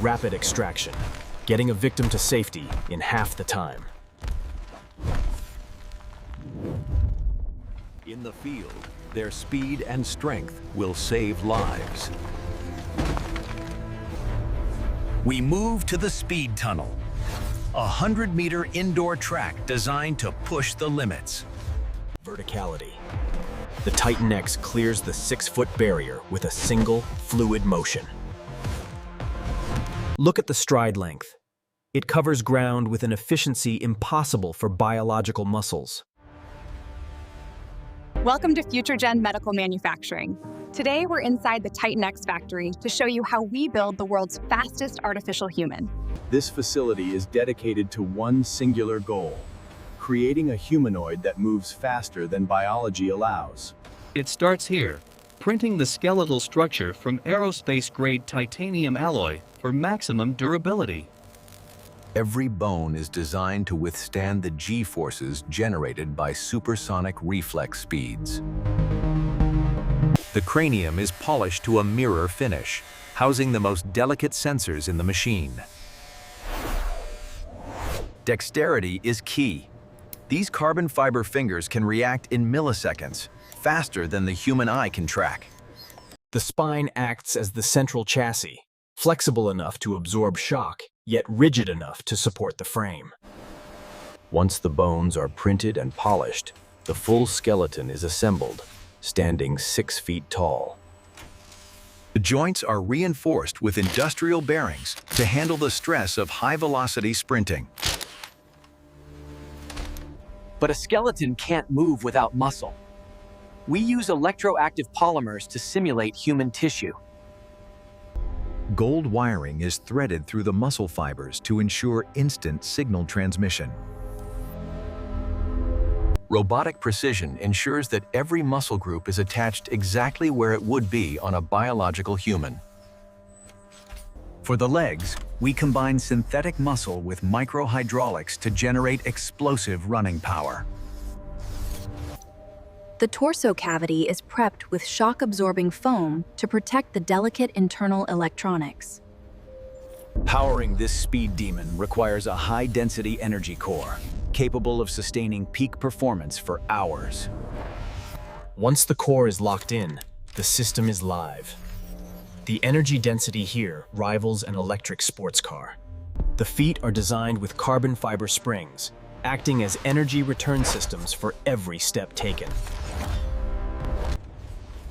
Rapid extraction, getting a victim to safety in half the time. In the field, their speed and strength will save lives. We move to the speed tunnel, a 100-meter indoor track designed to push the limits. Verticality. The Titan X clears the 6-foot barrier with a single, fluid motion. Look at the stride length. It covers ground with an efficiency impossible for biological muscles. Welcome to Future Gen Medical Manufacturing. Today, we're inside the Titan X factory to show you how we build the world's fastest artificial human. This facility is dedicated to one singular goal: creating a humanoid that moves faster than biology allows. It starts here, printing the skeletal structure from aerospace-grade titanium alloy for maximum durability. Every bone is designed to withstand the G-forces generated by supersonic reflex speeds. The cranium is polished to a mirror finish, housing the most delicate sensors in the machine. Dexterity is key. These carbon fiber fingers can react in milliseconds, faster than the human eye can track. The spine acts as the central chassis, flexible enough to absorb shock, yet rigid enough to support the frame. Once the bones are printed and polished, the full skeleton is assembled, standing 6 feet tall. The joints are reinforced with industrial bearings to handle the stress of high-velocity sprinting. But a skeleton can't move without muscle. We use electro-active polymers to simulate human tissue. Gold wiring is threaded through the muscle fibers to ensure instant signal transmission. Robotic precision ensures that every muscle group is attached exactly where it would be on a biological human. For the legs, we combine synthetic muscle with microhydraulics to generate explosive running power. The torso cavity is prepped with shock-absorbing foam to protect the delicate internal electronics. Powering this speed demon requires a high-density energy core, capable of sustaining peak performance for hours. Once the core is locked in, the system is live. The energy density here rivals an electric sports car. The feet are designed with carbon fiber springs, acting as energy return systems for every step taken.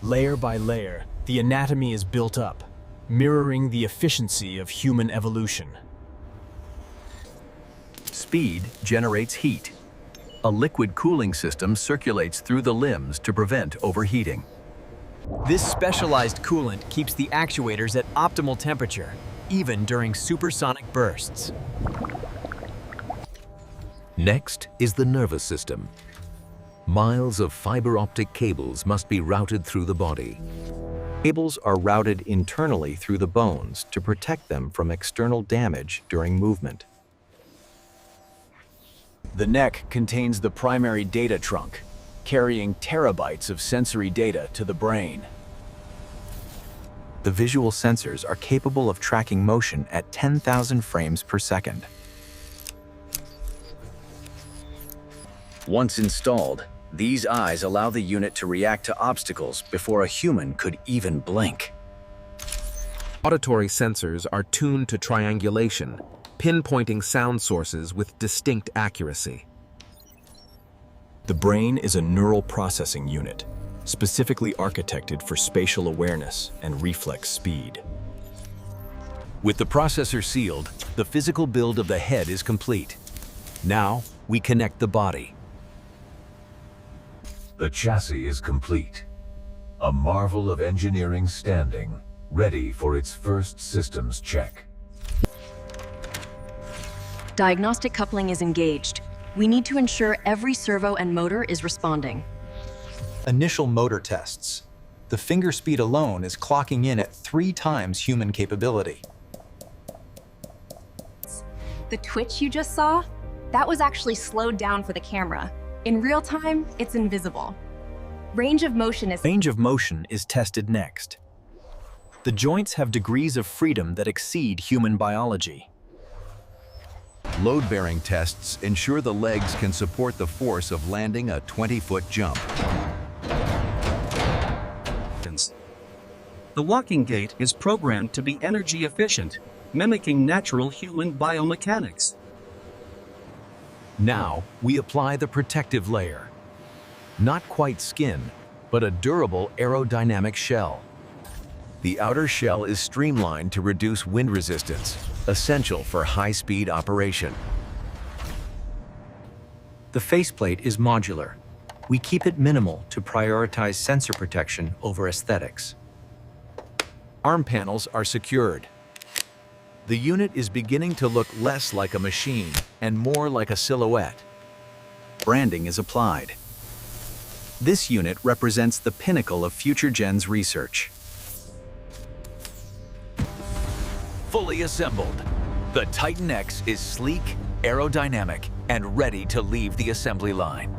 Layer by layer, the anatomy is built up, mirroring the efficiency of human evolution. Speed generates heat. A liquid cooling system circulates through the limbs to prevent overheating. This specialized coolant keeps the actuators at optimal temperature, even during supersonic bursts. Next is the nervous system. Miles of fiber optic cables must be routed through the body. Cables are routed internally through the bones to protect them from external damage during movement. The neck contains the primary data trunk, carrying terabytes of sensory data to the brain. The visual sensors are capable of tracking motion at 10,000 frames per second. Once installed, these eyes allow the unit to react to obstacles before a human could even blink. Auditory sensors are tuned to triangulation, pinpointing sound sources with distinct accuracy. The brain is a neural processing unit, specifically architected for spatial awareness and reflex speed. With the processor sealed, the physical build of the head is complete. Now, we connect the body. The chassis is complete. A marvel of engineering standing, ready for its first systems check. Diagnostic coupling is engaged. We need to ensure every servo and motor is responding. Initial motor tests. The finger speed alone is clocking in at 3 times human capability. The twitch you just saw, that was actually slowed down for the camera. In real time, it's invisible. Range of motion is tested next. The joints have degrees of freedom that exceed human biology. Load-bearing tests ensure the legs can support the force of landing a 20-foot jump. The walking gait is programmed to be energy efficient, mimicking natural human biomechanics. Now, we apply the protective layer. Not quite skin, but a durable aerodynamic shell. The outer shell is streamlined to reduce wind resistance, essential for high-speed operation. The faceplate is modular. We keep it minimal to prioritize sensor protection over aesthetics. Arm panels are secured. The unit is beginning to look less like a machine and more like a silhouette. Branding is applied. This unit represents the pinnacle of future gen's research. Fully assembled, the Titan X is sleek, aerodynamic, and ready to leave the assembly line.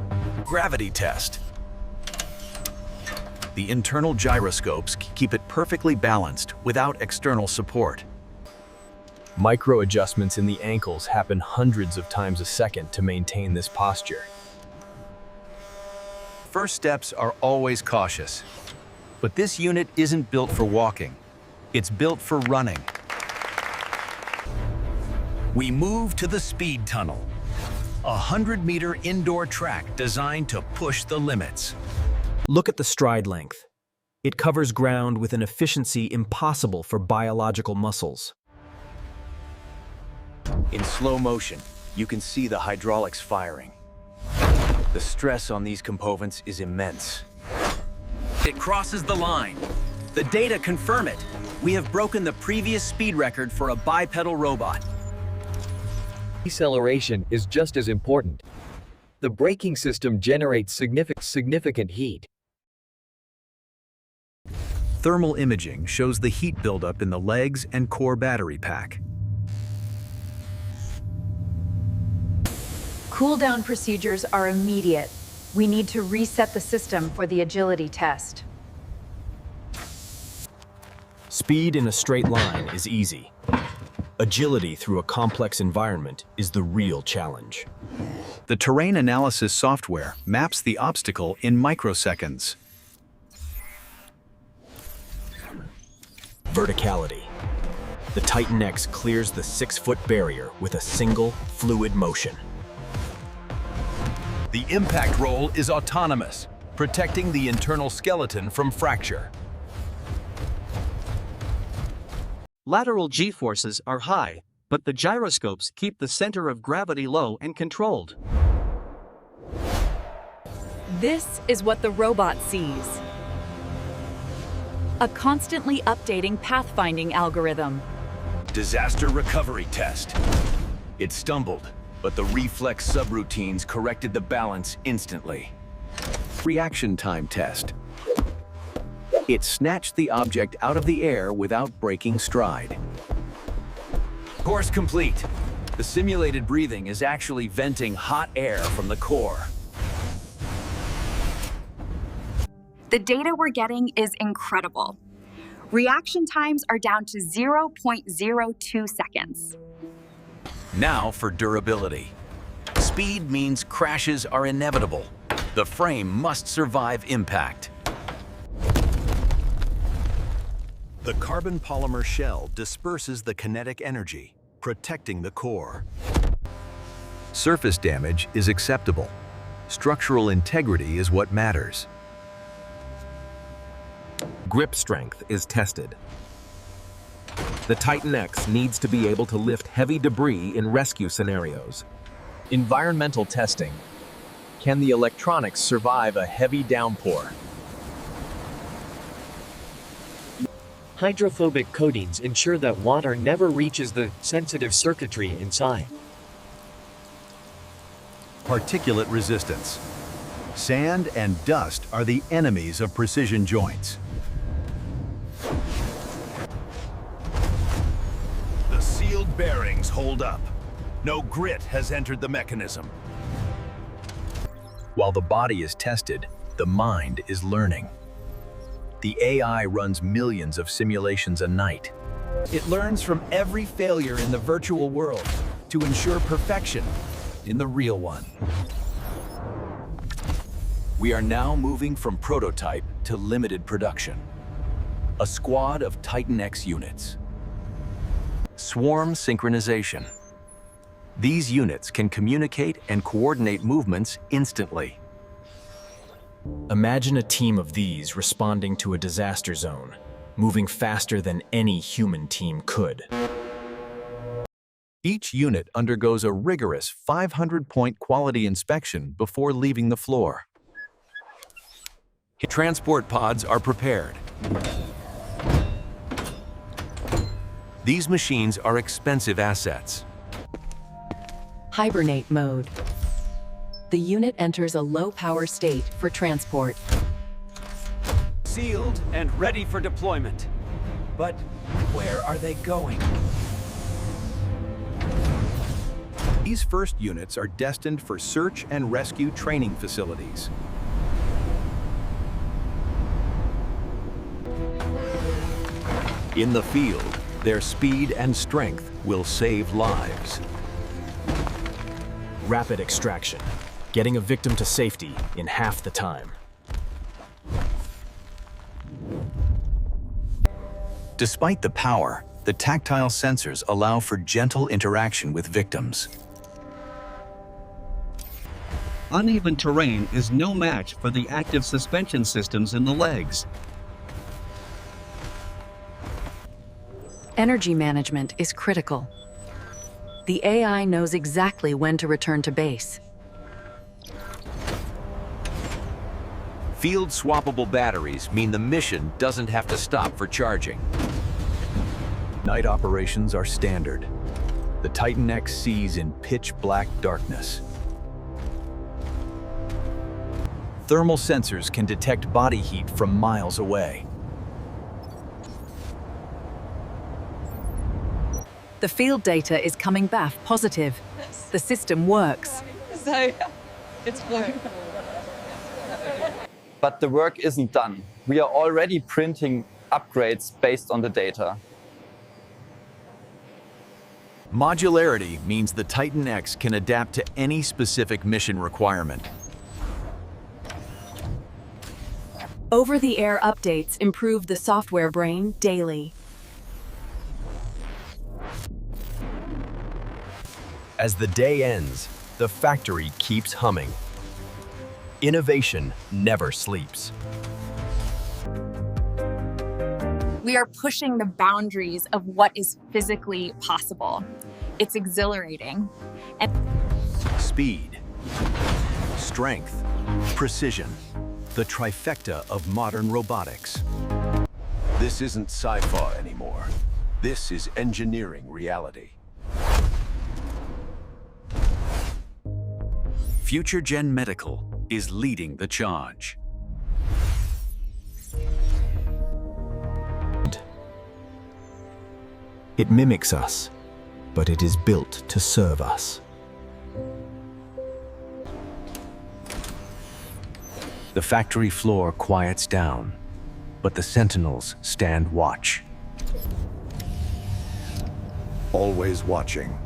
Gravity test. The internal gyroscopes keep it perfectly balanced without external support. Micro adjustments in the ankles happen hundreds of times a second to maintain this posture. First steps are always cautious. But this unit isn't built for walking. It's built for running. We move to the speed tunnel, a 100-meter indoor track designed to push the limits. Look at the stride length. It covers ground with an efficiency impossible for biological muscles. In slow motion, you can see the hydraulics firing. The stress on these components is immense. It crosses the line. The data confirm it. We have broken the previous speed record for a bipedal robot. Deceleration is just as important. The braking system generates significant heat. Thermal imaging shows the heat buildup in the legs and core battery pack. Cool-down procedures are immediate. We need to reset the system for the agility test. Speed in a straight line is easy. Agility through a complex environment is the real challenge. The terrain analysis software maps the obstacle in microseconds. Verticality. The Titan X clears the 6-foot barrier with a single, fluid motion. The impact roll is autonomous, protecting the internal skeleton from fracture. Lateral G-forces are high, but the gyroscopes keep the center of gravity low and controlled. This is what the robot sees. A constantly updating pathfinding algorithm. Disaster recovery test. It stumbled, but the reflex subroutines corrected the balance instantly. Reaction time test. It snatched the object out of the air without breaking stride. Course complete. The simulated breathing is actually venting hot air from the core. The data we're getting is incredible. Reaction times are down to 0.02 seconds. Now for durability. Speed means crashes are inevitable. The frame must survive impact. The carbon polymer shell disperses the kinetic energy, protecting the core. Surface damage is acceptable. Structural integrity is what matters. Grip strength is tested. The Titan X needs to be able to lift heavy debris in rescue scenarios. Environmental testing. Can the electronics survive a heavy downpour? Hydrophobic coatings ensure that water never reaches the sensitive circuitry inside. Particulate resistance. Sand and dust are the enemies of precision joints. The sealed bearings hold up. No grit has entered the mechanism. While the body is tested, the mind is learning. The AI runs millions of simulations a night. It learns from every failure in the virtual world to ensure perfection in the real one. We are now moving from prototype to limited production. A squad of Titan X units. Swarm synchronization. These units can communicate and coordinate movements instantly. Imagine a team of these responding to a disaster zone, moving faster than any human team could. Each unit undergoes a rigorous 500-point quality inspection before leaving the floor. Transport pods are prepared. These machines are expensive assets. Hibernate mode. The unit enters a low-power state for transport. Sealed and ready for deployment. But where are they going? These first units are destined for search and rescue training facilities. In the field, their speed and strength will save lives. Rapid extraction, getting a victim to safety in half the time. Despite the power, the tactile sensors allow for gentle interaction with victims. Uneven terrain is no match for the active suspension systems in the legs. Energy management is critical. The AI knows exactly when to return to base. Field-swappable batteries mean the mission doesn't have to stop for charging. Night operations are standard. The Titan X sees in pitch-black darkness. Thermal sensors can detect body heat from miles away. The field data is coming back positive. The system works. So, it's fine. But the work isn't done. We are already printing upgrades based on the data. Modularity means the Titan X can adapt to any specific mission requirement. Over-the-air updates improve the software brain daily. As the day ends, the factory keeps humming. Innovation never sleeps. We are pushing the boundaries of what is physically possible. It's exhilarating. And Speed, strength, precision. The trifecta of modern robotics. This isn't sci-fi anymore. This is engineering reality. Future Gen Medical is leading the charge. It mimics us, but it is built to serve us. The factory floor quiets down, but the sentinels stand watch. Always watching.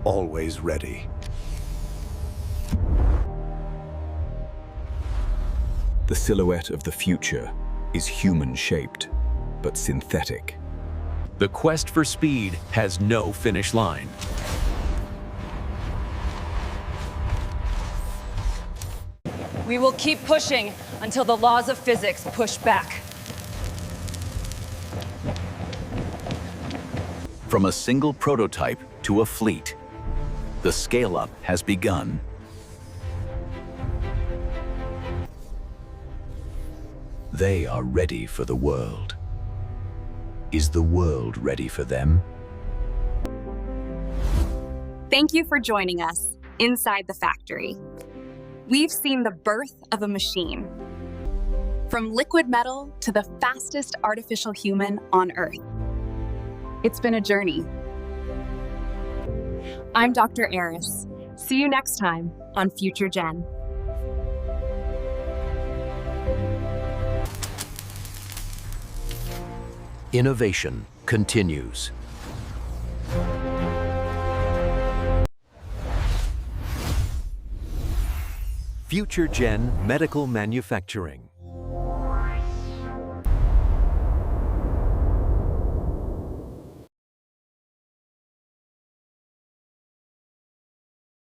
Always ready. The silhouette of the future is human-shaped, but synthetic. The quest for speed has no finish line. We will keep pushing until the laws of physics push back. From a single prototype to a fleet, the scale-up has begun. They are ready for the world. Is the world ready for them? thank you for joining us inside the factory. We've seen the birth of a machine. From liquid metal to the fastest artificial human on Earth. It's been a journey. I'm Dr. Eris. See you next time on Future Gen. Innovation continues. Future Gen Medical Manufacturing.